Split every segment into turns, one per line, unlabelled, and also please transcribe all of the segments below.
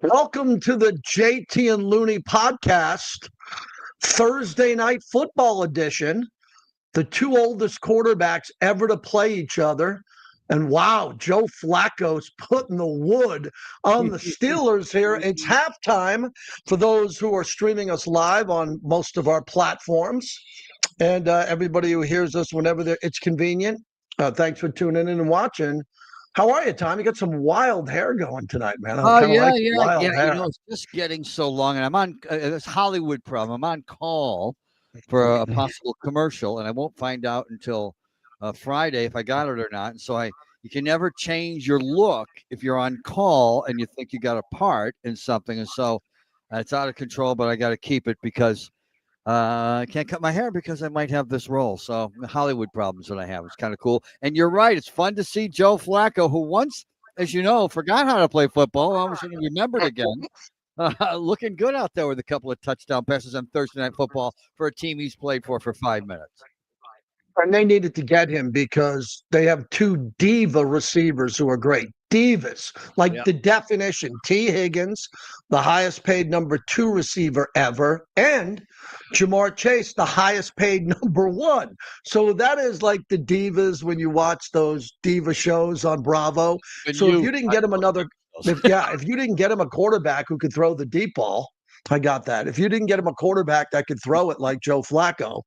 Welcome to the JT and Looney Podcast, Thursday night football edition. The two oldest quarterbacks ever to play each other. And wow, Joe Flacco's putting the wood on the Steelers here. It's halftime for those who are streaming us live on most of our platforms. And everybody who hears us whenever it's convenient, thanks for tuning in and watching. How are you, Tom? You got some wild hair going tonight, man. I
Oh
kind of
yeah,
like
yeah,
wild
yeah.
hair.
It's just getting so long, and I'm on this Hollywood problem. I'm on call for a possible commercial, and I won't find out until Friday if I got it or not. And so you can never change your look if you're on call and you think you got a part in something, and so it's out of control. But I got to keep it because I can't cut my hair because I might have this role. So the Hollywood problems that I have. It's kind of cool. And you're right. It's fun to see Joe Flacco, who once, as you know, forgot how to play football. All of a sudden remembered again. Looking good out there with a couple of touchdown passes on Thursday Night Football for a team he's played for 5 minutes.
And they needed to get him because they have two diva receivers who are great. Divas, like
Yeah.
the definition. T. Higgins, the highest paid number 2 receiver ever, and Jamar Chase, the highest paid number 1. So that is like the divas when you watch those diva shows on Bravo. If you didn't get him if you didn't get him a quarterback who could throw the deep ball, I got that. If you didn't get him a quarterback that could throw it like Joe Flacco,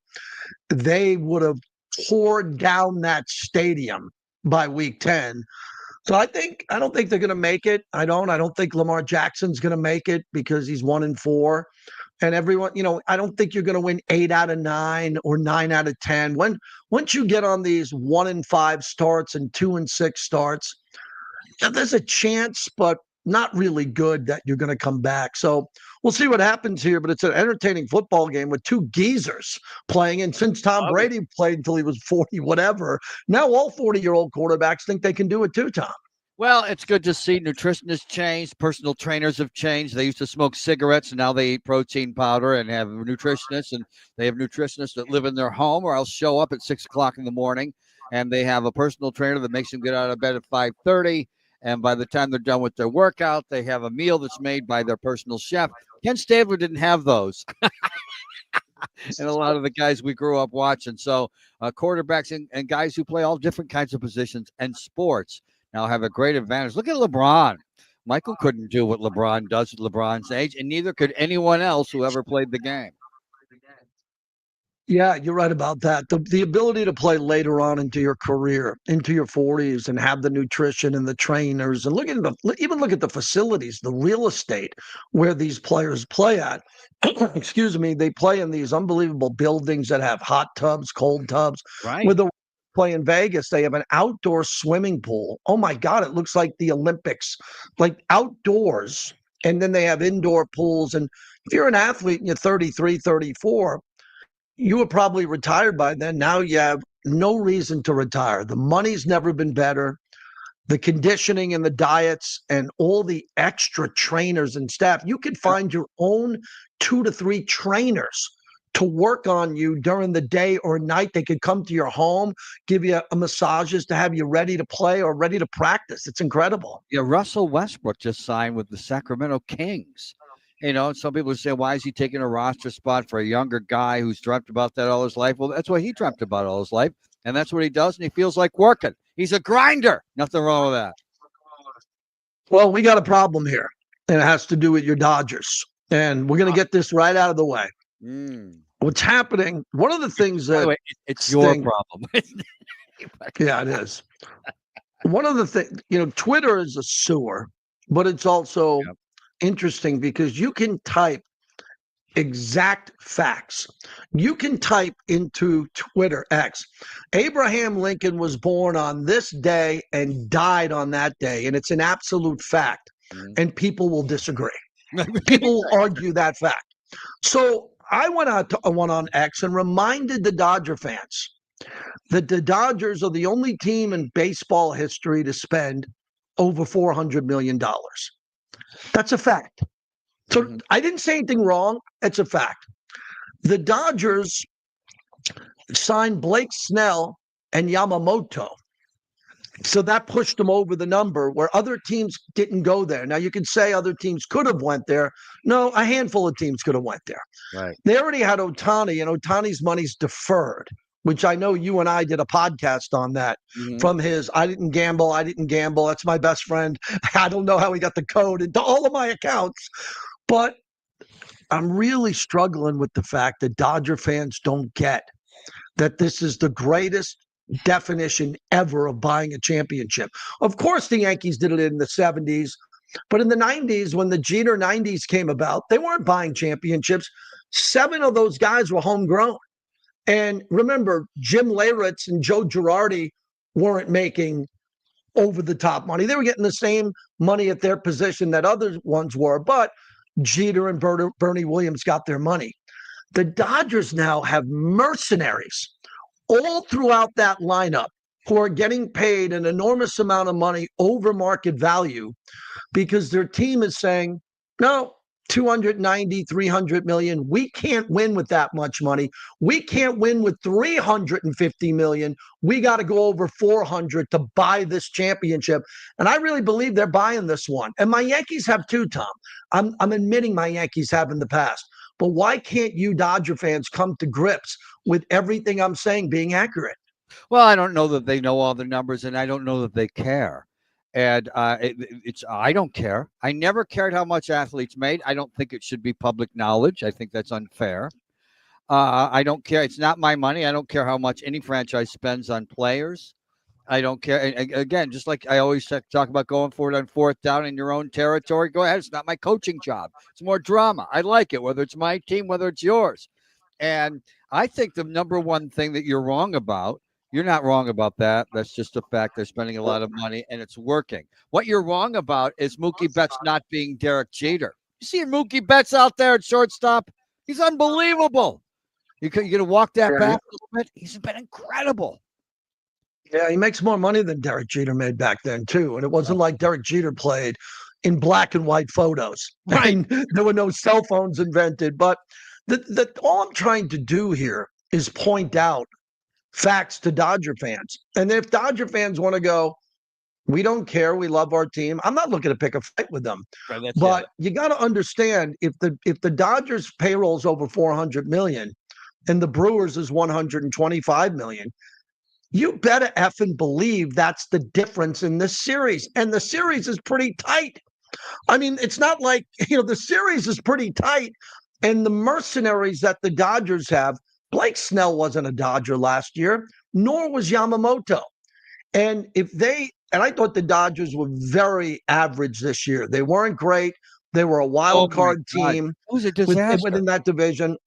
they would have tore down that stadium by week 10. So I don't think they're going to make it. I don't think Lamar Jackson's going to make it because he's 1-4. And everyone, I don't think you're going to win 8 out of 9 or 9 out of 10. Once you get on these 1-5 starts and 2-6 starts, there's a chance, but not really good that you're going to come back. So we'll see what happens here, but it's an entertaining football game with two geezers playing. And since Tom Brady played until he was 40, whatever, now all 40-year-old quarterbacks think they can do it too, Tom.
Well, it's good to see nutrition has changed. Personal trainers have changed. They used to smoke cigarettes, and now they eat protein powder and have nutritionists. And they have nutritionists that live in their home or else show up at 6 o'clock in the morning. And they have a personal trainer that makes them get out of bed at 5:30. And by the time they're done with their workout, they have a meal that's made by their personal chef. Ken Stabler didn't have those. And a lot of the guys we grew up watching. So quarterbacks and guys who play all different kinds of positions and sports now have a great advantage. Look at LeBron. Michael couldn't do what LeBron does at LeBron's age, and neither could anyone else who ever played the game.
Yeah, you're right about that. The ability to play later on into your career, into your 40s, and have the nutrition and the trainers, and look at the facilities, the real estate where these players play at. Excuse me, they play in these unbelievable buildings that have hot tubs, cold tubs.
Right.
With the play in Vegas, they have an outdoor swimming pool. Oh my God, it looks like the Olympics, like outdoors. And then they have indoor pools. And if you're an athlete and you're 33, 34, you were probably retired by then. Now you have no reason to retire. The money's never been better. The conditioning and the diets and all the extra trainers and staff. You could find your own 2 to 3 trainers to work on you during the day or night. They could come to your home, give you massages to have you ready to play or ready to practice. It's incredible.
Yeah, Russell Westbrook just signed with the Sacramento Kings. Some people say, why is he taking a roster spot for a younger guy who's dreamt about that all his life? Well, that's what he dreamt about all his life, and that's what he does, and he feels like working. He's a grinder. Nothing wrong with that.
Well, we got a problem here, and it has to do with your Dodgers, and we're going to get this right out of the way. What's happening, one of the things that...
By the way, it's your problem.
Yeah, it is. One of the things, Twitter is a sewer, but it's also... Yep. Interesting because you can type exact facts. You can type into Twitter X, Abraham Lincoln was born on this day and died on that day, and it's an absolute fact. And people will disagree. People will argue that fact. So I went on X and reminded the Dodger fans that the Dodgers are the only team in baseball history to spend over $400 million. That's a fact. So I didn't say anything wrong. It's a fact. The Dodgers signed Blake Snell and Yamamoto So that pushed them over the number where other teams didn't go there. Now you could say other teams could have went there. No, a handful of teams could have went there.
Right.
They already had Otani, and Otani's money's deferred, which I know you and I did a podcast on that from his I didn't gamble. That's my best friend. I don't know how he got the code into all of my accounts. But I'm really struggling with the fact that Dodger fans don't get that this is the greatest definition ever of buying a championship. Of course, the Yankees did it in the 70s, but in the 90s, when the Jeter 90s came about, they weren't buying championships. 7 of those guys were homegrown. And remember, Jim Leyritz and Joe Girardi weren't making over the top money. They were getting the same money at their position that other ones were, but Jeter and Bernie Williams got their money. The Dodgers now have mercenaries all throughout that lineup who are getting paid an enormous amount of money over market value because their team is saying, no, 290, 300 million. We can't win with that much money. We can't win with 350 million. We got to go over 400 to buy this championship. And I really believe they're buying this one. And my Yankees have too, Tom. I'm admitting my Yankees have in the past. But why can't you Dodger fans come to grips with everything I'm saying being accurate?
Well, I don't know that they know all the numbers, and I don't know that they care. And I don't care. I never cared how much athletes made. I don't think it should be public knowledge. I think that's unfair. I don't care. It's not my money. I don't care how much any franchise spends on players. I don't care. And again, just like I always talk about going forward on 4th down in your own territory, go ahead. It's not my coaching job. It's more drama. I like it, whether it's my team, whether it's yours. And I think the number one thing that you're wrong about, you're not wrong about that. That's just a fact. They're spending a lot of money and it's working. What you're wrong about is Mookie Betts not being Derek Jeter. You see Mookie Betts out there at shortstop? He's unbelievable. You're going to walk that back a little bit? He's been incredible.
Yeah, he makes more money than Derek Jeter made back then, too. And it wasn't like Derek Jeter played in black and white photos. Right. There were no cell phones invented. But all I'm trying to do here is point out facts to Dodger fans. And if Dodger fans want to go, we don't care, we love our team, I'm not looking to pick a fight with them. Right, but you got to understand, if the Dodgers payroll is over 400 million and the Brewers is 125 million, you better effing believe that's the difference in this series. And the series is pretty tight. I mean, it's not like, the series is pretty tight. And the mercenaries that the Dodgers have, Blake Snell wasn't a Dodger last year, nor was Yamamoto. And I thought the Dodgers were very average this year. They weren't great. They were a wild card team. It
was a disaster
within that division.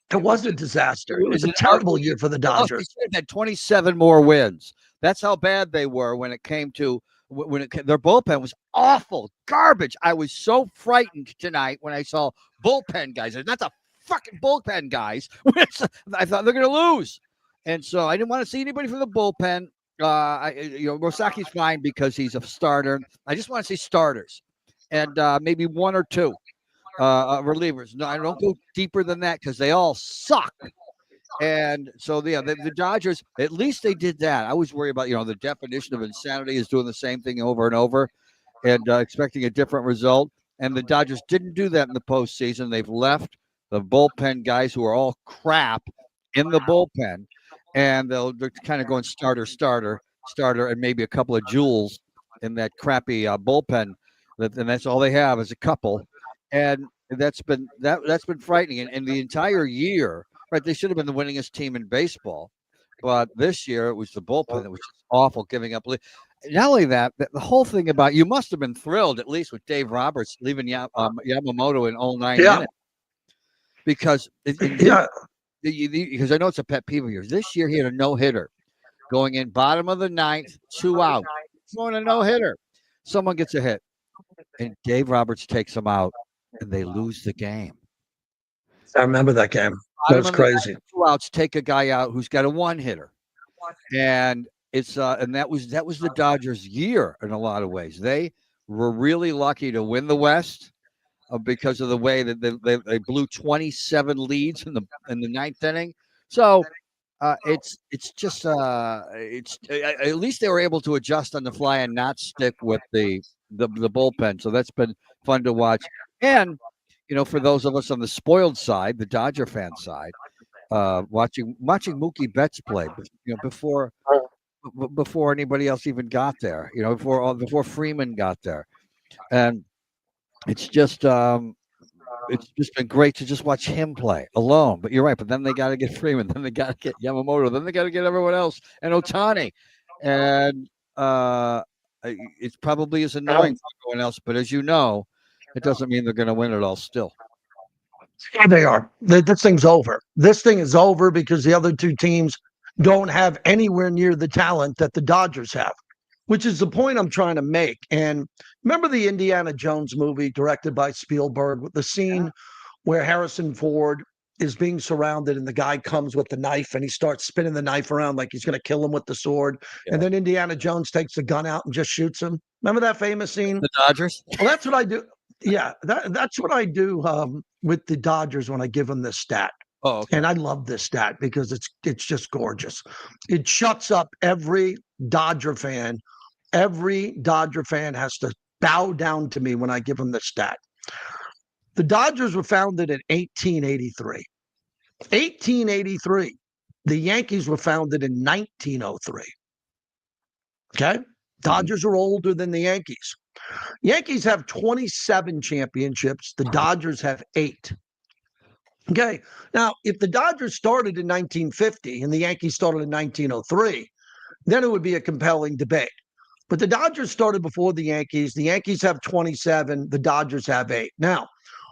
It was a disaster. It was a terrible year for the Dodgers.
They had 27 more wins. That's how bad they were when it came to their bullpen was awful, garbage. I was so frightened tonight when I saw bullpen guys. That's a fucking bullpen guys. I thought they're going to lose, and so I didn't want to see anybody from the bullpen. Rosaki's fine because he's a starter. I just want to see starters, and maybe 1 or 2 relievers. No, I don't go deeper than that because they all suck. And so the Dodgers, at least they did that. I was worried about the definition of insanity is doing the same thing over and over, and expecting a different result. And the Dodgers didn't do that in the postseason. They've left the bullpen guys who are all crap in the bullpen, and they're kind of going starter, and maybe a couple of jewels in that crappy bullpen. And that's all they have is a couple. And that's been frightening. And the entire year, right? They should have been the winningest team in baseball, but this year it was the bullpen that was just awful, giving up. Not only that, the whole thing about you must have been thrilled at least with Dave Roberts leaving Yamamoto in 09 minutes, because because I know it's a pet peeve of yours. This year he had a no-hitter going in bottom of the 9th, 2 out, throwing a no-hitter. Someone gets a hit, and Dave Roberts takes them out, and they lose the game.
I remember that game. That was crazy.
2 outs, take a guy out who's got a 1-hitter, and it's and that was the Dodgers' year in a lot of ways. They were really lucky to win the West because of the way that they blew 27 leads in the 9th inning. So It's just it's at least they were able to adjust on the fly and not stick with the bullpen. So that's been fun to watch. And for those of us on the spoiled side, the Dodger fan side, watching Mookie Betts play, before anybody else even got there, before Freeman got there, and it's just been great to just watch him play alone. But you're right. But then they got to get Freeman. Then they got to get Yamamoto. Then they got to get everyone else and Otani. And it probably is annoying for everyone else. But as you know, it doesn't mean they're going to win it all still.
Yeah, they are. This thing's over. This thing is over because the other two teams don't have anywhere near the talent that the Dodgers have, which is the point I'm trying to make. And remember the Indiana Jones movie directed by Spielberg with the scene where Harrison Ford is being surrounded and the guy comes with the knife and he starts spinning the knife around like he's going to kill him with the sword. Yeah. And then Indiana Jones takes the gun out and just shoots him. Remember that famous scene?
The Dodgers?
Well, that's what I do. Yeah, that's what I do with the Dodgers when I give them this stat.
Oh, okay.
And I love this stat because it's just gorgeous. It shuts up every Dodger fan. Every Dodger fan has to bow down to me when I give them this stat. The Dodgers were founded in 1883. 1883. The Yankees were founded in 1903. Okay? Dodgers are older than the Yankees. Yankees have 27 championships. The Dodgers have 8. Okay. Now, if the Dodgers started in 1950 and the Yankees started in 1903, then it would be a compelling debate. But the Dodgers started before the Yankees. The Yankees have 27. The Dodgers have 8. Now,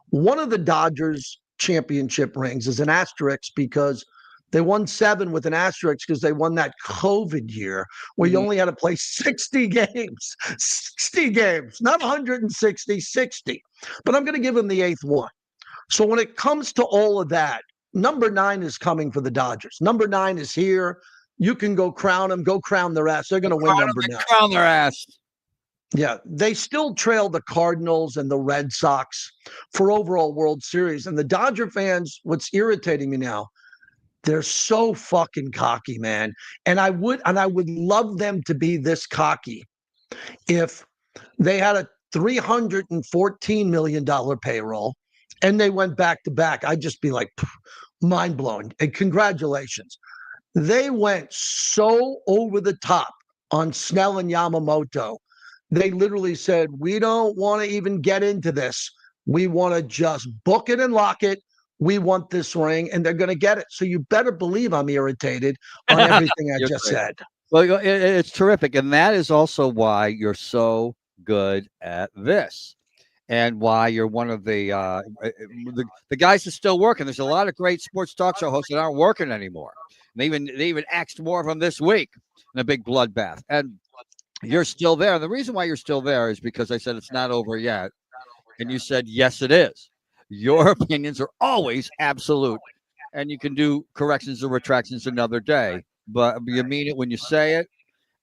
one of the Dodgers championship rings is an asterisk because they won 7 with an asterisk because they won that COVID year where you only had to play 60 games. 60 games, not 160, 60. But I'm going to give them the 8th one. So when it comes to all of that, number 9 is coming for the Dodgers. Number 9 is here. You can go crown them. Go crown their ass. They're going to win number 9.
Crown their ass.
Yeah, they still trail the Cardinals and the Red Sox for overall World Series. And the Dodger fans, what's irritating me now, they're so fucking cocky, man. And I would love them to be this cocky if they had a $314 million payroll and they went back to back. I'd just be like, mind blowing. And congratulations. They went so over the top on Snell and Yamamoto. They literally said, we don't want to even get into this. We want to just book it and lock it. We want this ring, and they're going to get it. So you better believe I'm irritated on everything I just said.
Well, it's terrific. And that is also why you're so good at this and why you're one of the guys that's still working. There's a lot of great sports talk show hosts that aren't working anymore. And they even axed more of them this week in a big bloodbath. And you're still there. And the reason why you're still there is because I said it's not over yet. And you said, yes, it is. Your opinions are always absolute. And you can do corrections or retractions another day. But you mean it when you say it.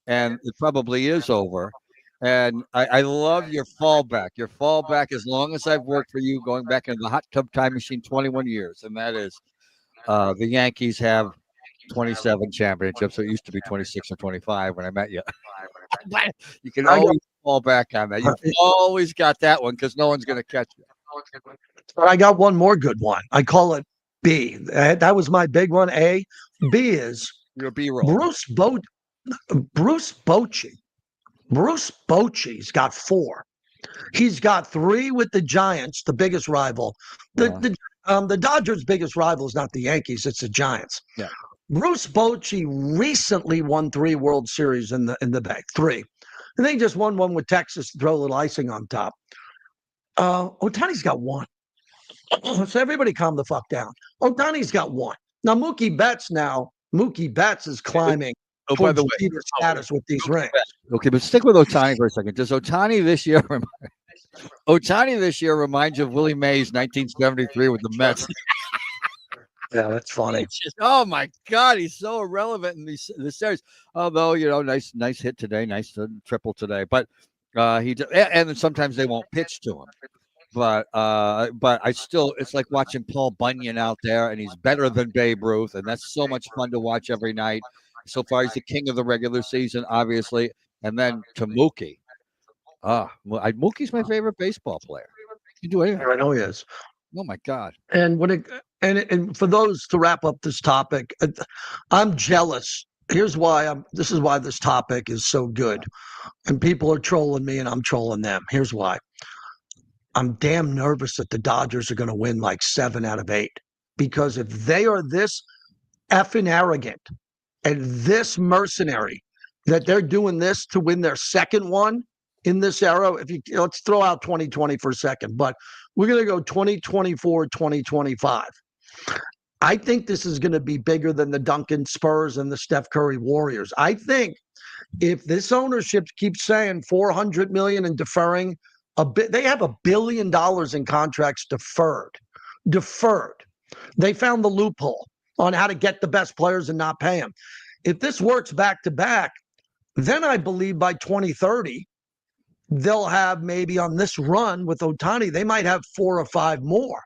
And it probably is over. And I love your fallback. Your fallback, as long as I've worked for you, going back into the hot tub time machine 21 years. And that is the Yankees have 27 championships. So it used to be 26 or 25 when I met you. But you can always fall back on that. You've always got that one because no one's going to catch you.
But I got one more good one. I call it B. That was my big one. A. B is
your B-roll.
Bruce Bochy. Bruce Bochy's got 4. He's got 3 with the Giants, the biggest rival. The Dodgers' biggest rival is not the Yankees; it's the Giants.
Yeah.
Bruce Bochy recently won 3 World Series in the bag. 3. And they just won one with Texas to throw a little icing on top. Otani's got 1. So everybody calm the fuck down. Otani's got 1. Now Mookie Betts is climbing
by the way,
status with these rings.
Okay, but stick with Otani for a second. Does Otani this year remind you of Willie Mays 1973 with the Mets?
Yeah, that's funny.
Oh my God, he's so irrelevant in this series. Although nice hit today, nice triple today. But and then sometimes they won't pitch to him. But I still, it's like watching Paul Bunyan out there, and he's better than Babe Ruth, and that's so much fun to watch every night. So far, he's the king of the regular season, obviously, and then to Mookie. Mookie's my favorite baseball player. You do anything.
I know he is.
Oh my God.
And and for those, to wrap up this topic, I'm jealous. This is why this topic is so good. And people are trolling me and I'm trolling them. Here's why. I'm damn nervous that the Dodgers are going to win like 7 out of 8. Because if they are this effing arrogant and this mercenary that they're doing this to win their second one in this era, let's throw out 2020 for a second, but we're going to go 2024, 2025. I think this is going to be bigger than the Duncan Spurs and the Steph Curry Warriors. I think if this ownership keeps saying $400 million and deferring a bit, they have $1 billion in contracts deferred. They found the loophole on how to get the best players and not pay them. If this works back to back, then I believe by 2030, they'll have, maybe on this run with Ohtani, they might have 4 or 5 more.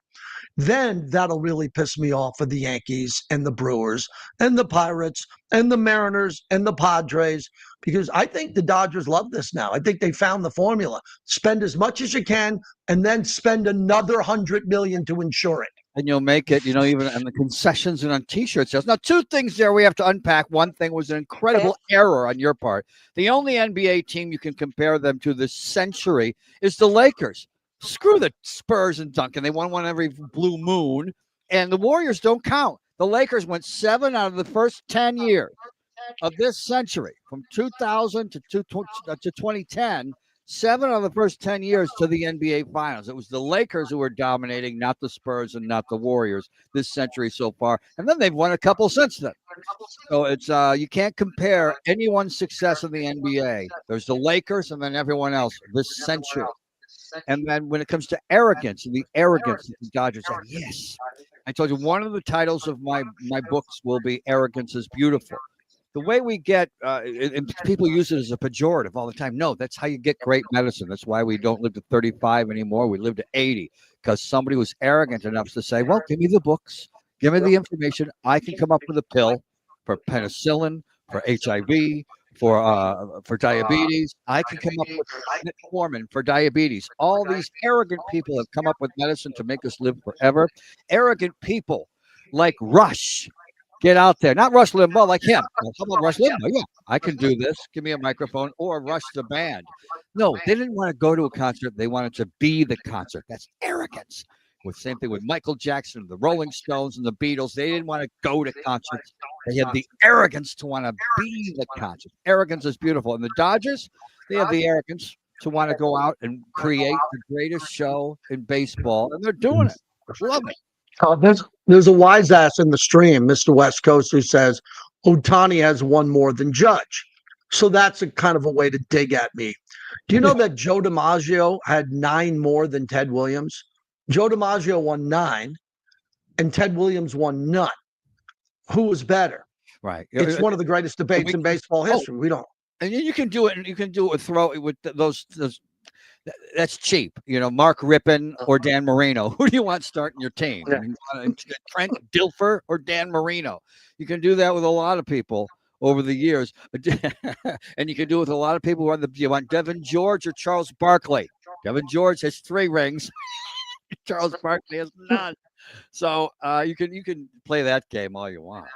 Then that'll really piss me off for the Yankees and the Brewers and the Pirates and the Mariners and the Padres, because I think the Dodgers love this now. I think they found the formula. Spend as much as you can and then spend another $100 million to insure it.
And you'll make it, even on the concessions and on T-shirt sales. Now, 2 things there we have to unpack. One thing was an incredible error on your part. The only NBA team you can compare them to this century is the Lakers. Screw the Spurs and Duncan. They won one every blue moon, and the Warriors don't count. The Lakers went 7 out of the first 10 years of this century, from 2000 to 2010. 7 out of the first 10 years to the NBA Finals. It was the Lakers who were dominating, not the Spurs and not the Warriors this century so far. And then they've won a couple since then. So it's you can't compare anyone's success in the NBA. There's the Lakers and then everyone else this century. And then when it comes to arrogance, and the arrogance that the Dodgers have, yes. I told you one of the titles of my books will be Arrogance is Beautiful. The way we get, and people use it as a pejorative all the time. No, that's how you get great medicine. That's why we don't live to 35 anymore. We live to 80, because somebody was arrogant enough to say, well, give me the books, give me the information. I can come up with a pill for penicillin, for HIV, for diabetes. I can come up with metformin for diabetes. All these arrogant people have come up with medicine to make us live forever. Arrogant people like Rush. Get out there. Not Rush Limbaugh, like him. Well, how about Rush Limbaugh? Yeah, I can do this. Give me a microphone. Or Rush the band. No, they didn't want to go to a concert. They wanted to be the concert. That's arrogance. Same thing with Michael Jackson, the Rolling Stones, and the Beatles. They didn't want to go to concerts. They had the arrogance to want to be the concert. Arrogance is beautiful. And the Dodgers, they have the arrogance to want to go out and create the greatest show in baseball. And they're doing it. Love it.
There's a wise ass in the stream, Mr. West Coast, who says Ohtani has one more than Judge. So that's a kind of a way to dig at me. Do you know that Joe DiMaggio had 9 more than Ted Williams? Joe DiMaggio won 9, and Ted Williams won none. Who was better?
Right.
It's one of the greatest debates in baseball history. We don't.
And you can do it. And you can do it with those. That's cheap. Mark Rippon or Dan Marino. Who do you want starting your team? Yeah. Trent Dilfer or Dan Marino? You can do that with a lot of people over the years. And you can do it with a lot of people. You want Devin George or Charles Barkley? Devin George has 3 rings. Charles Barkley has none. So you can play that game all you want.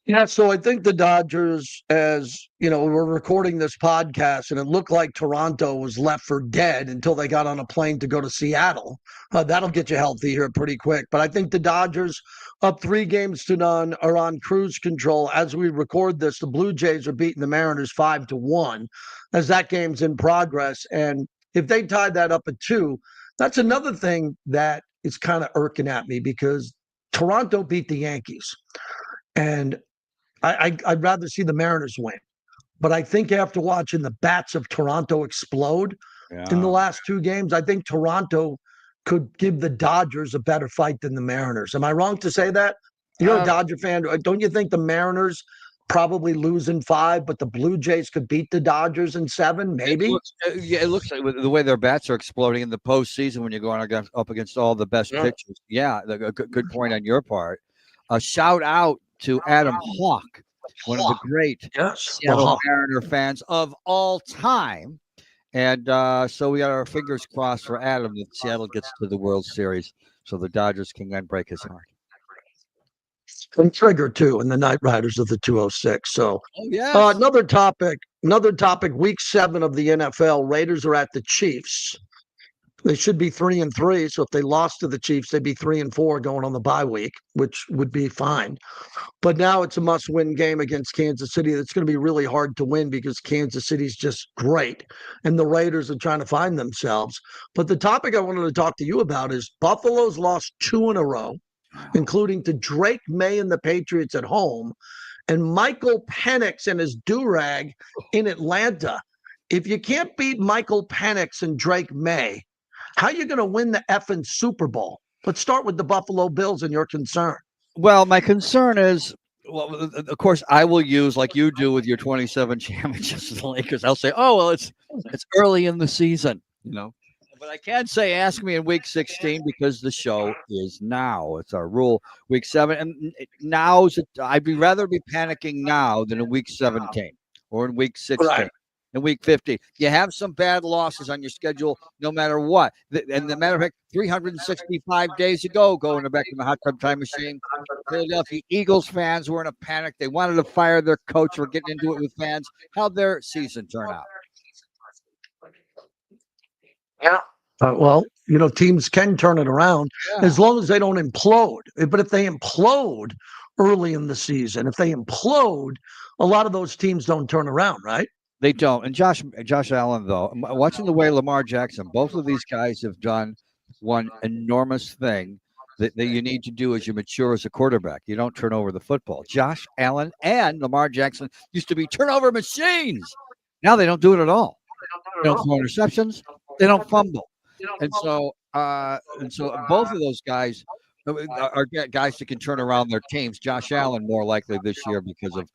Yeah, so I think the Dodgers, as we're recording this podcast, and it looked like Toronto was left for dead until they got on a plane to go to Seattle. That'll get you healthy here pretty quick. But I think the Dodgers, up 3-0, are on cruise control. As we record this, the Blue Jays are beating the Mariners 5-1 as that game's in progress. And if they tied that up at 2, that's another thing that is kind of irking at me, because Toronto beat the Yankees. And I'd rather see the Mariners win. But I think after watching the bats of Toronto explode in the last 2 games, I think Toronto could give the Dodgers a better fight than the Mariners. Am I wrong to say that? You're a Dodger fan. Don't you think the Mariners probably lose in 5, but the Blue Jays could beat the Dodgers in 7, maybe.
It looks like with the way their bats are exploding in the postseason when you're going up against all the best pitchers. Yeah, a good point on your part. A shout out to Adam Hawk, one of the great Seattle Mariner fans of all time. And so we got our fingers crossed for Adam that Seattle gets to the World Series so the Dodgers can then break his heart.
And Trigger too, and the Knight Riders of the 206. So another topic, week 7 of the NFL. Raiders are at the Chiefs. They should be 3-3. So if they lost to the Chiefs, they'd be 3-4 going on the bye week, which would be fine. But now it's a must-win game against Kansas City. That's going to be really hard to win because Kansas City's just great, and the Raiders are trying to find themselves. But the topic I wanted to talk to you about is Buffalo's lost 2 in a row, including to Drake May and the Patriots at home, and Michael Penix and his do-rag in Atlanta. If you can't beat Michael Penix and Drake May, how are you going to win the effing Super Bowl? Let's start with the Buffalo Bills and your concern.
Well, my concern is, well, of course, I will use, like you do with your 27 championships with the Lakers. I'll say, oh, well, it's early in the season, But I can't say ask me in week 16 because the show is now. It's our rule. Week 7, and I'd rather be panicking now than in week 17 or in week 16. Right. In week 50, you have some bad losses on your schedule, no matter what. And the matter of fact, 365 days ago, going back in the hot tub time machine, Philadelphia Eagles fans were in a panic. They wanted to fire their coach for getting into it with fans. How'd their season turn out?
Yeah. Well, teams can turn it around as long as they don't implode. But if they implode early in the season, a lot of those teams don't turn around, right?
They don't. And Josh Allen, though, watching the way Lamar Jackson, both of these guys have done one enormous thing that you need to do as you mature as a quarterback. You don't turn over the football. Josh Allen and Lamar Jackson used to be turnover machines. Now they don't do it at all. They don't throw interceptions. They don't fumble. And so both of those guys are guys that can turn around their teams. Josh Allen more likely this year because of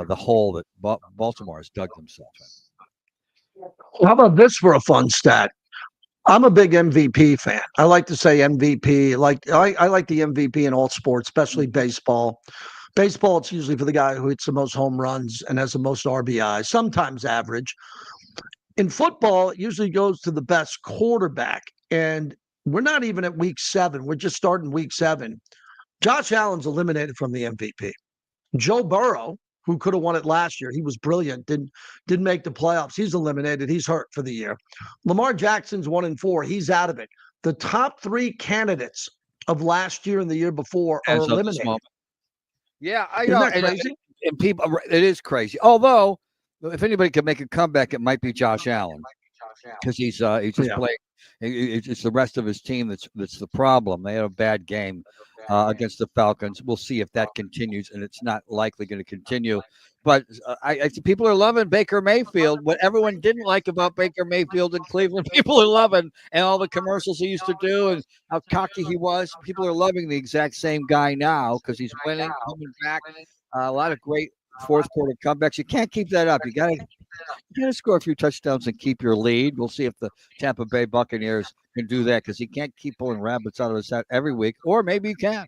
the hole that Baltimore has dug themselves in.
How about this for a fun stat? I'm a big MVP fan. I like to say MVP. I like the MVP in all sports, especially baseball. Baseball, it's usually for the guy who hits the most home runs and has the most RBI, sometimes average. In football, it usually goes to the best quarterback. And we're not even at week 7. We're just starting week 7. Josh Allen's eliminated from the MVP. Joe Burrow, who could have won it last year, he was brilliant, didn't make the playoffs. He's eliminated. He's hurt for the year. Lamar Jackson's 1-4. He's out of it. The top 3 candidates of last year and the year before are eliminated.
Yeah, I know.
Isn't that crazy?
And people, it is crazy. Although, if anybody can make a comeback, it might be Josh Allen because he's just playing. It's the rest of his team that's the problem. They had a bad game against the Falcons. We'll see if that continues, and it's not likely going to continue. But I see people are loving Baker Mayfield. What everyone didn't like about Baker Mayfield in Cleveland, people are loving, and all the commercials he used to do and how cocky he was. People are loving the exact same guy now because he's winning, coming back. A lot of great fourth quarter comebacks. You can't keep that up. You got to score a few touchdowns and keep your lead. We'll see if the Tampa Bay Buccaneers can do that because he can't keep pulling rabbits out of his hat every week, or maybe he can.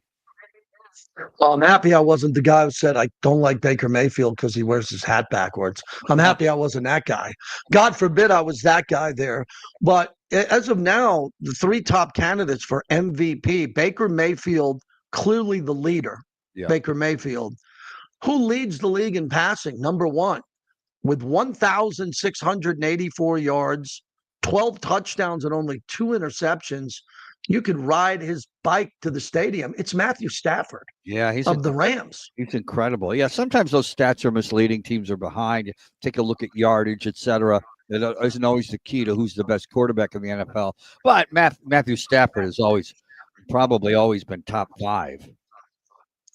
Well, I'm happy I wasn't the guy who said I don't like Baker Mayfield because he wears his hat backwards. I'm happy I wasn't that guy. God forbid I was that guy there. But as of now, the 3 top candidates for MVP, Baker Mayfield, clearly the leader. Yeah. Baker Mayfield, who leads the league in passing, number 1, with 1,684 yards, 12 touchdowns, and only 2 interceptions. You could ride his bike to the stadium. It's Matthew Stafford.
Yeah, he's
of the Rams.
He's incredible. Yeah, sometimes those stats are misleading. Teams are behind. Take a look at yardage, etc. It isn't always the key to who's the best quarterback in the NFL. But Matthew Stafford has probably always been top 5.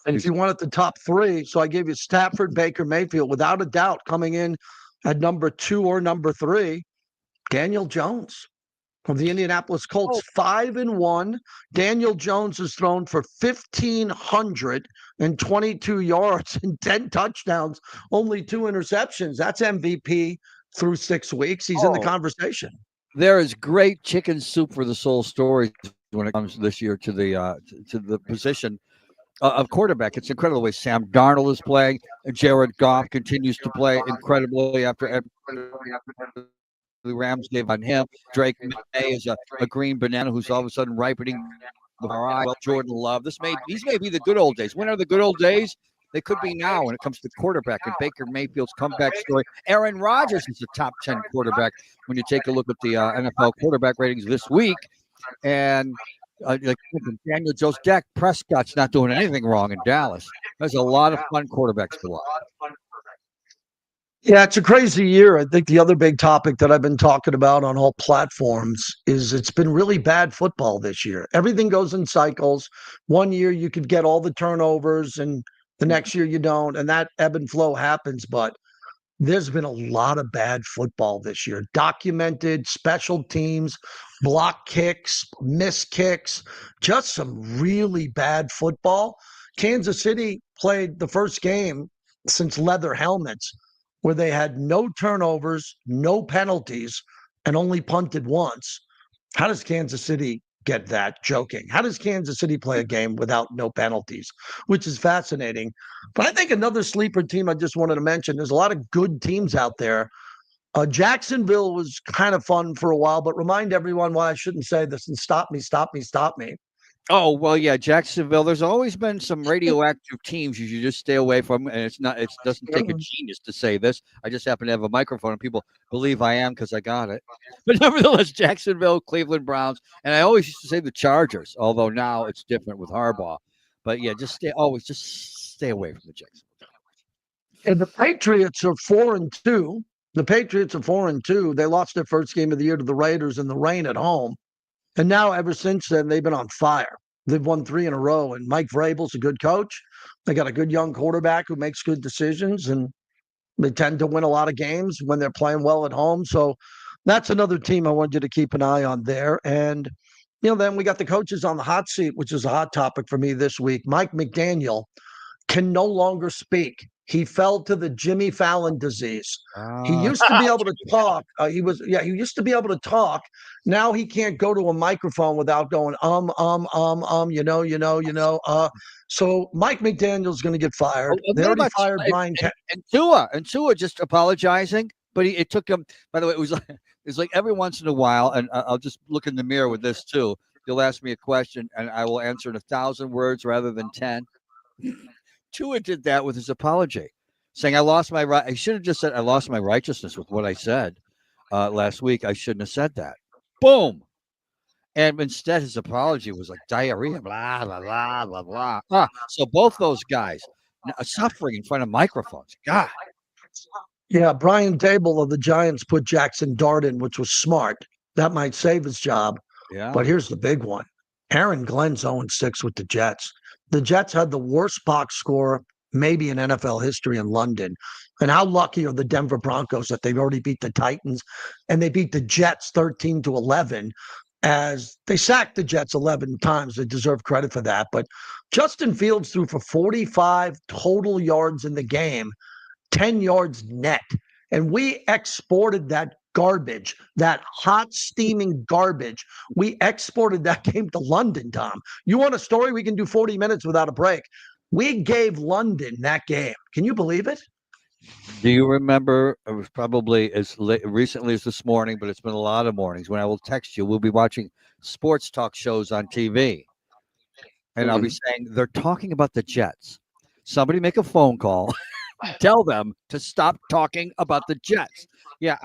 And if you wanted the top 3, so I gave you Stafford, Baker Mayfield, without a doubt, coming in at number 2 or number 3, Daniel Jones. of the Indianapolis Colts,
Oh.
5-1. Daniel Jones has thrown for 1,522 yards and 10 touchdowns, only 2 interceptions. That's MVP through 6 weeks. He's in the conversation.
There is great chicken soup for the soul stories when it comes this year to the position of quarterback. It's incredible the way Sam Darnold is playing. Jared Goff continues to play incredibly after the Rams gave on him. Drake May is a green banana who's all of a sudden ripening before our eyes. Well, Jordan Love. These may be the good old days. When are the good old days? They could be now when it comes to quarterback and Baker Mayfield's comeback story. Aaron Rodgers is a top 10 quarterback when you take a look at the NFL quarterback ratings this week. And like Daniel Jones, Dak Prescott's not doing anything wrong in Dallas. There's a lot of fun quarterbacks to watch.
Yeah, it's a crazy year. I think the other big topic that I've been talking about on all platforms is it's been really bad football this year. Everything goes in cycles. One year you could get all the turnovers and the next year you don't, and that ebb and flow happens. But there's been a lot of bad football this year. Documented special teams, block kicks, missed kicks, just some really bad football. Kansas City played the first game since leather helmets where they had no turnovers, no penalties, and only punted once. How does Kansas City get that? Joking. How does Kansas City play a game without no penalties? Which is fascinating. But I think another sleeper team I just wanted to mention, there's a lot of good teams out there. Jacksonville was kind of fun for a while, but remind everyone why I shouldn't say this and stop me.
Oh, well, yeah, Jacksonville. There's always been some radioactive teams you should just stay away from. And it doesn't take a genius to say this. I just happen to have a microphone and people believe I am because I got it. But nevertheless, Jacksonville, Cleveland Browns. And I always used to say the Chargers, although now it's different with Harbaugh. But yeah, just stay away from the Jacksonville.
And the Patriots are 4-2. The Patriots are 4-2. They lost their first game of the year to the Raiders in the rain at home. And now, ever since then, they've been on fire. They've won 3 in a row. And Mike Vrabel's a good coach. They got a good young quarterback who makes good decisions. And they tend to win a lot of games when they're playing well at home. So that's another team I want you to keep an eye on there. And, then we got the coaches on the hot seat, which is a hot topic for me this week. Mike McDaniel can no longer speak. He fell to the Jimmy Fallon disease. He used to be able to talk. He used to be able to talk. Now he can't go to a microphone without going, So Mike McDaniel's going to get fired. They already fired Brian.
And Tua just apologizing, but it took him, by the way, it was like every once in a while, and I'll just look in the mirror with this too. You'll ask me a question and I will answer in 1,000 words rather than 10. Tua did that with his apology, saying, I lost my right. I should have just said, I lost my righteousness with what I said last week. I shouldn't have said that. Boom. And instead, his apology was like diarrhea, blah, blah, blah, blah, blah. So both those guys suffering in front of microphones. God.
Yeah, Brian Dable of the Giants put Jackson Dart in, which was smart. That might save his job.
Yeah.
But here's the big one. Aaron Glenn's 0-6 with the Jets. The Jets had the worst box score maybe in NFL history in London. And how lucky are the Denver Broncos that they've already beat the Titans and they beat the Jets 13-11 as they sacked the Jets 11 times. They deserve credit for that. But Justin Fields threw for 45 total yards in the game, 10 yards net. And we exported that garbage, that hot, steaming garbage. We exported that game to London, Tom. You want a story? We can do 40 minutes without a break. We gave London that game. Can you believe it?
Do you remember, it was probably as recently as this morning, but it's been a lot of mornings, when I will text you, we'll be watching sports talk shows on TV. And I'll be saying, they're talking about the Jets. Somebody make a phone call. Tell them to stop talking about the Jets. Yeah,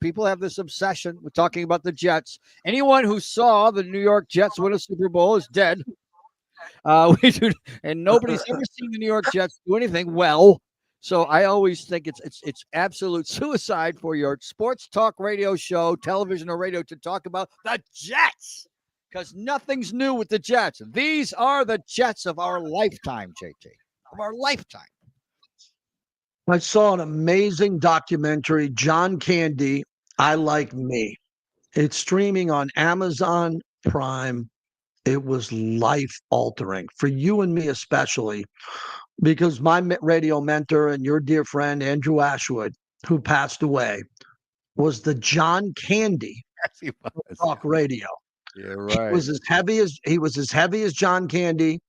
people have this obsession with talking about the Jets. Anyone who saw the New York Jets win a Super Bowl is dead. And nobody's ever seen the New York Jets do anything well. So I always think it's absolute suicide for your sports talk radio show, television or radio, to talk about the Jets, because nothing's new with the Jets. These are the Jets of our lifetime, JT, of our lifetime.
I saw an amazing documentary, John Candy, I Like Me. It's streaming on Amazon Prime. It was life altering for you and me, especially because my radio mentor and your dear friend, Andrew Ashwood, who passed away, was the John Candy
Yes, he was.
talk radio.
Yeah,
He
right.
was as heavy as John Candy.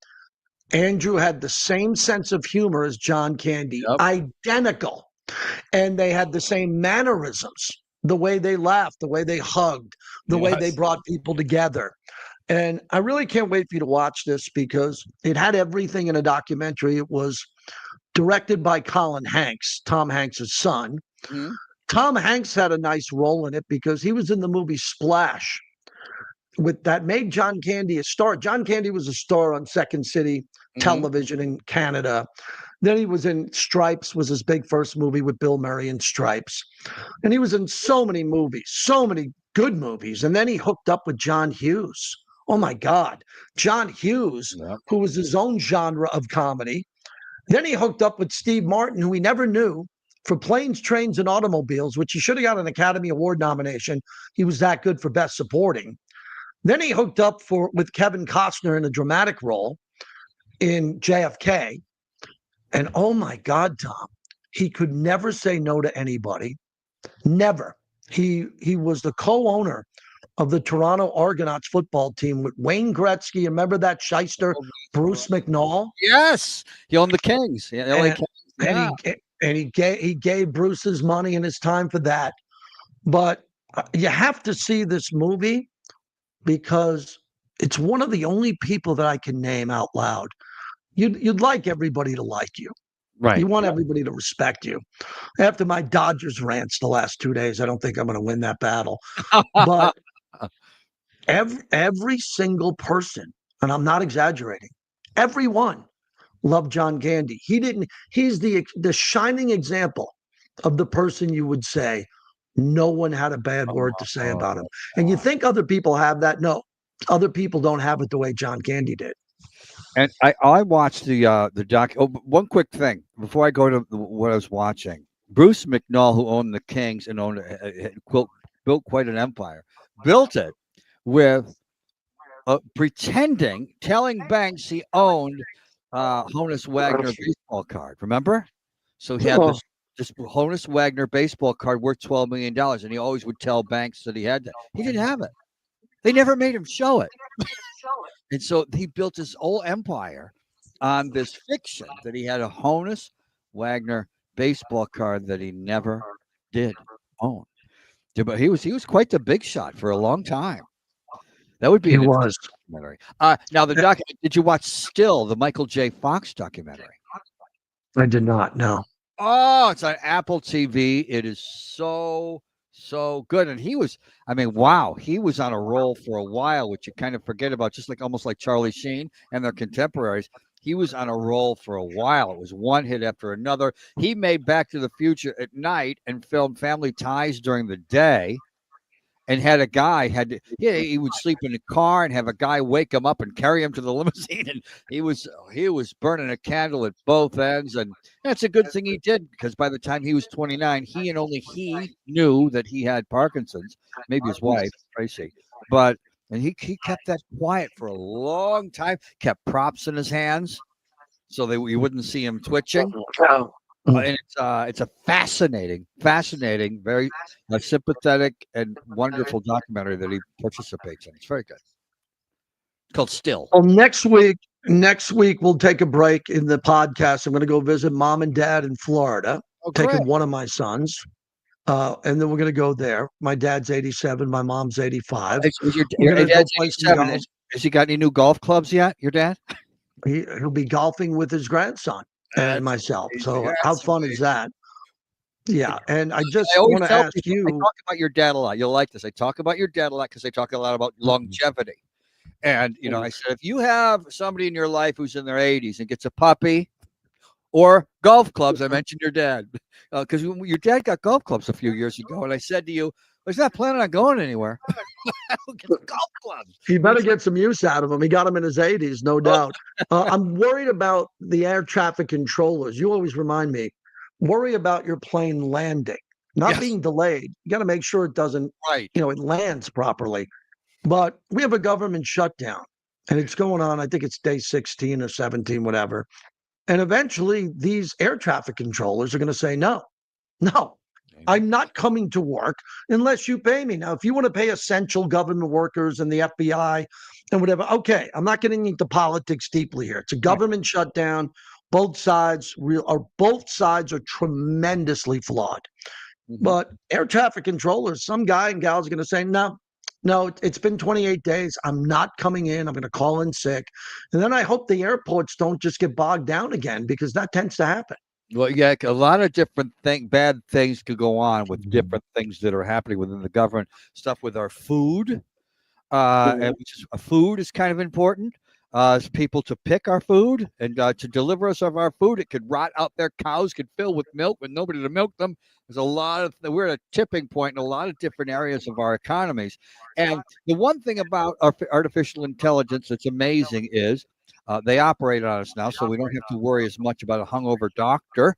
Andrew had the same sense of humor as John Candy,
Yep.
identical. And they had the same mannerisms, the way they laughed, the way they hugged, the way they
Yes.
brought people together. And I really can't wait for you to watch this because it had everything in a documentary. It was directed by Colin Hanks, Tom Hanks' son.
Mhm.
Tom Hanks had a nice role in it because he was in the movie Splash with that made John Candy a star. John Candy was a star on Second City
Mhm.
television in Canada. Then he was in Stripes, was his big first movie with Bill Murray in Stripes. And he was in so many movies, so many good movies. And then he hooked up with John Hughes. Oh my God. John Hughes,
Yep.
who was his own genre of comedy. Then he hooked up with Steve Martin, who he never knew, for Planes, Trains, and Automobiles, which he should have got an Academy Award nomination. He was that good for Best Supporting. Then he hooked up with Kevin Costner in a dramatic role in JFK. And oh my God, Tom, he could never say no to anybody. Never. He was the co-owner of the Toronto Argonauts football team with Wayne Gretzky. Remember that shyster, Bruce McNall?
Yes, he owned the Kings. Yeah, LA
And,
Kings.
and
Yeah.
he gave Bruce his money and his time for that. But you have to see this movie because it's one of the only people that I can name out loud. You'd like everybody to like you.
Right.
You want everybody to respect you. After my Dodgers rants the last 2 days, I don't think I'm going to win that battle. But every single person, and I'm not exaggerating, everyone loved John Candy. He's the shining example of the person you would say no one had a bad word to say about him. And you think other people have that? No, other people don't have it the way John Candy did.
And I watched the doc. Oh, one quick thing before I go to what I was watching. Bruce McNall, who owned the Kings and built quite an empire, built it with telling banks he owned Honus Wagner baseball card. Remember? So he had this Honus Wagner baseball card worth $12 million, and he always would tell banks that he had that. He didn't have it. They never made him show it. And so he built his whole empire on this fiction that he had a Honus Wagner baseball card that he never did own. Yeah, but he was quite the big shot for a long time. That would be
He
an
was.
documentary. Now did you watch Still, the Michael J. Fox documentary?
I did not. No.
Oh, it's on Apple TV. It is so good. And he was on a roll for a while, which you kind of forget about, just like almost like Charlie Sheen and their contemporaries. He was on a roll for a while. It was one hit after another. He made Back to the Future at night and filmed Family Ties during the day. And had a guy he would sleep in the car and have a guy wake him up and carry him to the limousine, and he was burning a candle at both ends, and that's a good thing he did, because by the time he was 29, he and only he knew that he had Parkinson's, maybe his wife Tracy, and he kept that quiet for a long time, kept props in his hands so that you wouldn't see him twitching. And it's a fascinating, very sympathetic and wonderful documentary that he participates in. It's very good. It's called Still.
Well, next week we'll take a break in the podcast. I'm going to go visit mom and dad in Florida, taking one of my sons, and then we're going to go there. My dad's 87, my mom's 85.
Your dad's 87. Has he got any new golf clubs yet? Your dad?
He'll be golfing with his grandson and myself. So how fun is that? Yeah. And I just want to ask you.
I talk about your dad a lot. You'll like this. I talk about your dad a lot because I talk a lot about longevity. And, I said, if you have somebody in your life who's in their 80s and gets a puppy or golf clubs, I mentioned your dad, because your dad got golf clubs a few years ago. And I said to you, he's not planning on going anywhere. Golf clubs.
He better get some use out of them. He got them in his 80s, no doubt. I'm worried about the air traffic controllers. You always remind me, worry about your plane landing. not
Yes.
being delayed. You got to make sure it doesn't,
Right.
it lands properly. But we have a government shutdown, and it's going on. I think it's day 16 or 17, whatever. And eventually, these air traffic controllers are going to say, no, I'm not coming to work unless you pay me. Now, if you want to pay essential government workers and the FBI and whatever, okay, I'm not getting into politics deeply here. It's a government shutdown. Both sides are tremendously flawed. But air traffic controllers, some guy and gals are going to say, no, it's been 28 days. I'm not coming in. I'm going to call in sick. And then I hope the airports don't just get bogged down again, because that tends to happen.
Well, yeah, a lot of different bad things could go on with different things that are happening within the government. Stuff with our food, and food is kind of important. As people to pick our food and to deliver us of our food, it could rot out there. Cows could fill with milk with nobody to milk them. There's a lot of we're at a tipping point in a lot of different areas of our economies. And the one thing about artificial intelligence that's amazing is they operate on us now, so we don't have to worry as much about a hungover doctor,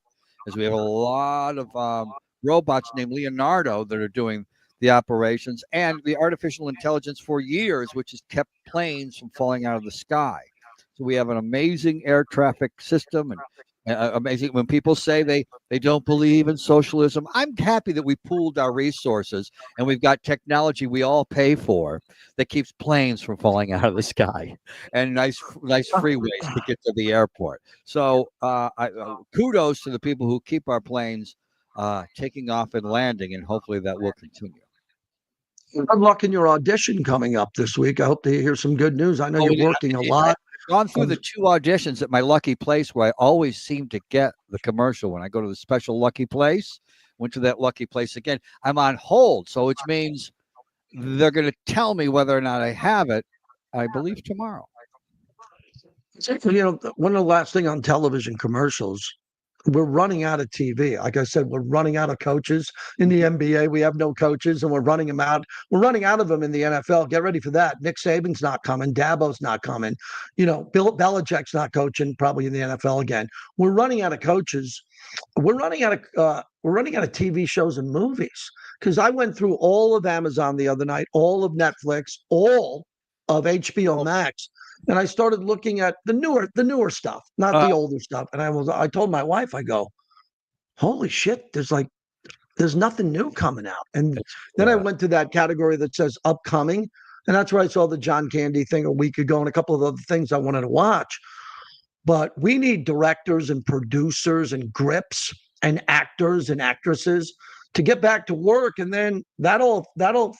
as we have a lot of robots named Leonardo that are doing the operations, and the artificial intelligence for years, which has kept planes from falling out of the sky. So we have an amazing air traffic system, and amazing. When people say they don't believe in socialism, I'm happy that we pooled our resources and we've got technology we all pay for that keeps planes from falling out of the sky, and nice freeways to get to the airport. So kudos to the people who keep our planes taking off and landing, and hopefully that will continue.
Good luck in your audition coming up this week. I hope to hear some good news. I know you're working a lot.
I've gone through the 2 auditions at my lucky place, where I always seem to get the commercial when I go to the special lucky place. Went to that lucky place again. I'm on hold, so which means they're going to tell me whether or not I have it, I believe, tomorrow.
One of the last thing on television commercials, we're running out of TV. Like I said, we're running out of coaches in the NBA. We have no coaches, and we're running them out. We're running out of them in the NFL. Get ready for that. Nick Saban's not coming. Dabo's not coming. Bill Belichick's not coaching probably in the NFL again. We're running out of coaches. We're running out of TV shows and movies, because I went through all of Amazon the other night, all of Netflix, all of HBO Max. And I started looking at the newer stuff, not the older stuff. And I told my wife, I go, holy shit, there's nothing new coming out. And then I went to that category that says upcoming. And that's where I saw the John Candy thing a week ago and a couple of other things I wanted to watch. But we need directors and producers and grips and actors and actresses to get back to work, and then that'll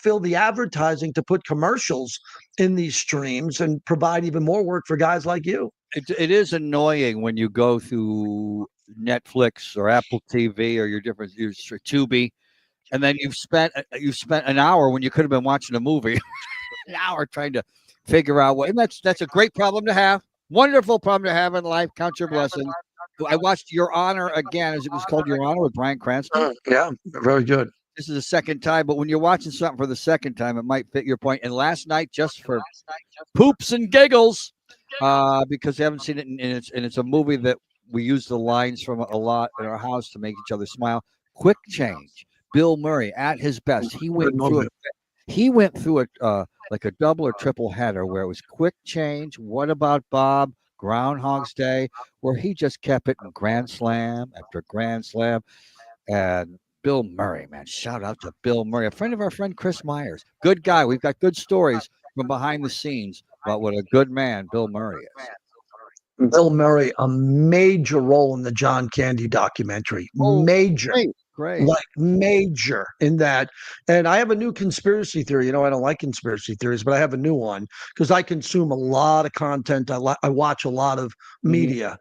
fill the advertising to put commercials in these streams and provide even more work for guys like you.
It is annoying when you go through Netflix or Apple TV or your Tubi, and then you've spent an hour when you could have been watching a movie, an hour trying to figure out what. And that's a great problem to have. Wonderful problem to have in life. Count your blessings. I watched Your Honor again, as it was called, Your Honor, with Bryan Cranston.
Yeah, very good.
This is the second time, but when you're watching something for the second time, it might fit your point. And last night, just for poops and giggles, because you haven't seen it, and it's a movie that we use the lines from a lot in our house to make each other smile. Quick Change. Bill Murray at his best. He went through like a double or triple header where it was Quick Change, What About Bob, Groundhog's Day, where he just kept it in grand slam after grand slam. And Bill Murray, man, shout out to Bill Murray, a friend of our friend Chris Myers. Good guy. We've got good stories from behind the scenes about what a good man Bill Murray is.
Bill Murray, a major role in the John Candy documentary. Major.
Great.
Like major in that. And I have a new conspiracy theory. I don't like conspiracy theories, but I have a new one because I consume a lot of content. I watch a lot of media.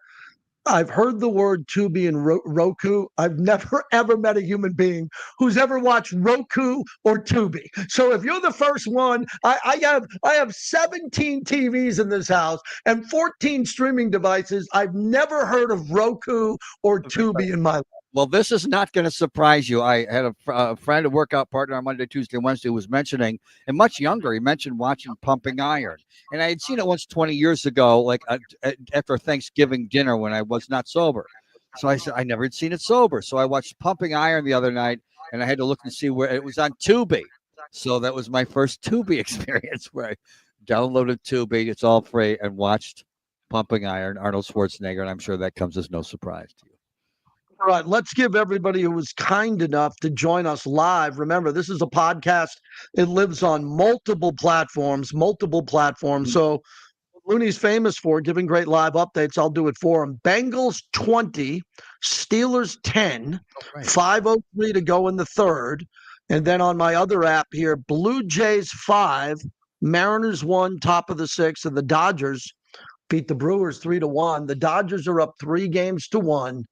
I've heard the word Tubi and Roku. I've never, ever met a human being who's ever watched Roku or Tubi. So if you're the first one, I have 17 TVs in this house and 14 streaming devices. I've never heard of Roku or Tubi in my life.
Well, this is not going to surprise you. I had a friend, a workout partner on Monday, Tuesday, and Wednesday, who was mentioning, and much younger, he mentioned watching Pumping Iron. And I had seen it once 20 years ago, like after Thanksgiving dinner when I was not sober. So I said, I never had seen it sober. So I watched Pumping Iron the other night, and I had to look and see where it was on Tubi. So that was my first Tubi experience where I downloaded Tubi. It's all free and watched Pumping Iron, Arnold Schwarzenegger, and I'm sure that comes as no surprise to you.
All right, let's give everybody who was kind enough to join us live. Remember, this is a podcast. It lives on multiple platforms. So Looney's famous for giving great live updates. I'll do it for him. Bengals 20, Steelers 10, 5:03 to go in the third. And then on my other app here, Blue Jays 5, Mariners 1, top of the sixth, and the Dodgers beat the Brewers 3-1. The Dodgers are up 3-1.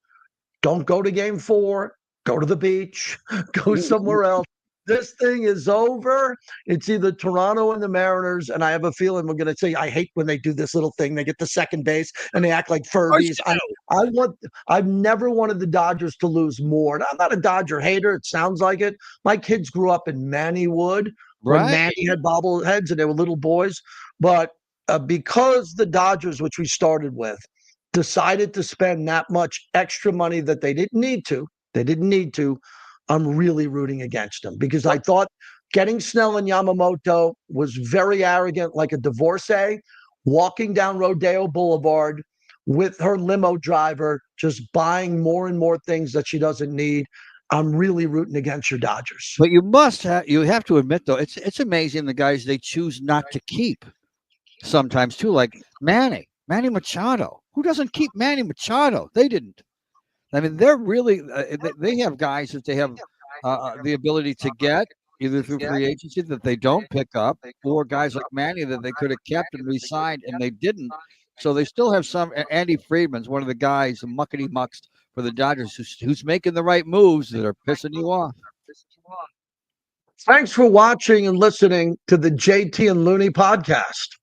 Don't go to game 4. Go to the beach. Go somewhere else. This thing is over. It's either Toronto and the Mariners, and I have a feeling we're going to say, I hate when they do this little thing. They get the second base and they act like Furbies. I've never wanted the Dodgers to lose more. And I'm not a Dodger hater. It sounds like it. My kids grew up in Mannywood, where Manny had bobbleheads and they were little boys. But because the Dodgers, which we started with, decided to spend that much extra money that they didn't need to, I'm really rooting against them because I thought getting Snell and Yamamoto was very arrogant, like a divorcee, walking down Rodeo Boulevard with her limo driver, just buying more and more things that she doesn't need. I'm really rooting against your Dodgers.
But you have to admit, though, it's amazing the guys they choose not to keep sometimes, too, like Manny Machado. Who doesn't keep Manny Machado? They didn't. I mean, they're really they have guys that they have the ability to get either through free agency that they don't pick up, or guys like Manny that they could have kept and re-signed and they didn't. So they still have some. Andy Friedman's one of the guys, the muckety mucks for the Dodgers, who's making the right moves that are pissing you off.
Thanks for watching and listening to the JT and Looney podcast.